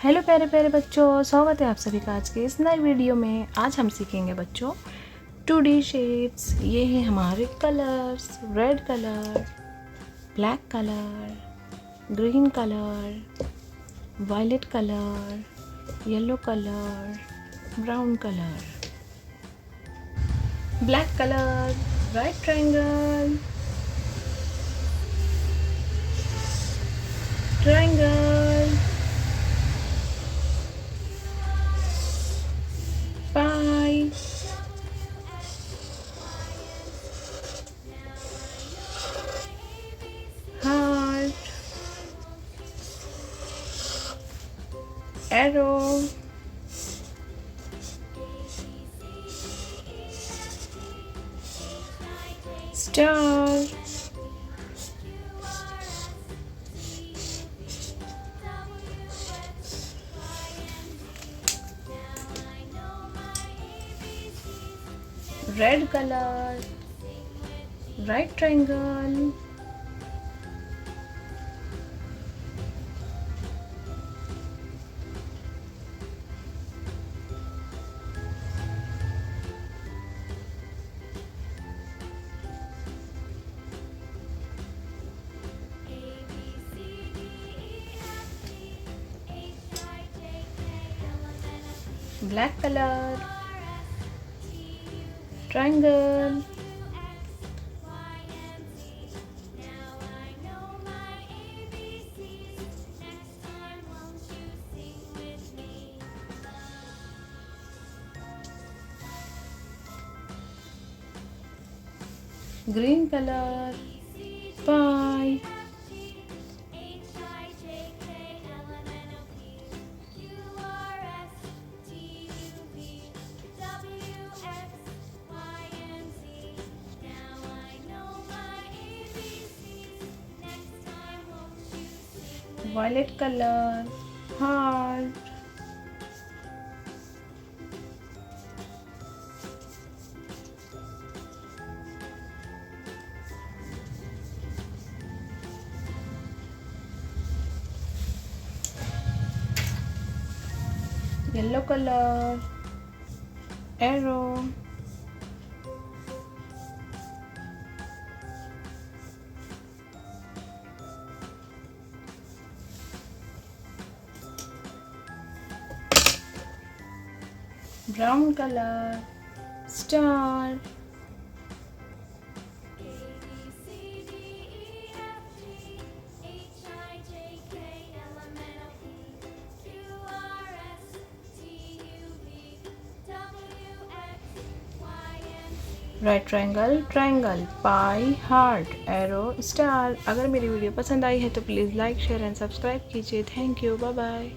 Hello प्यारे प्यारे बच्चों, स्वागत है आप सभी का आज के इस नए वीडियो में। आज हम सीखेंगे बच्चों 2D शेप्स। ये हैं हमारे colours, red colour, black colour, green colour, violet colour, yellow colour, brown colour. Black colour, right triangle, triangle, pie, heart, arrow, star, red color, right triangle, black color, triangle, green color, pie, violet color, heart, yellow color, arrow, brown color, star, right triangle, triangle, pie, heart, arrow, star. अगर मेरी video पसंद आई है तो please like, share and subscribe कीजिए। Thank you, bye bye.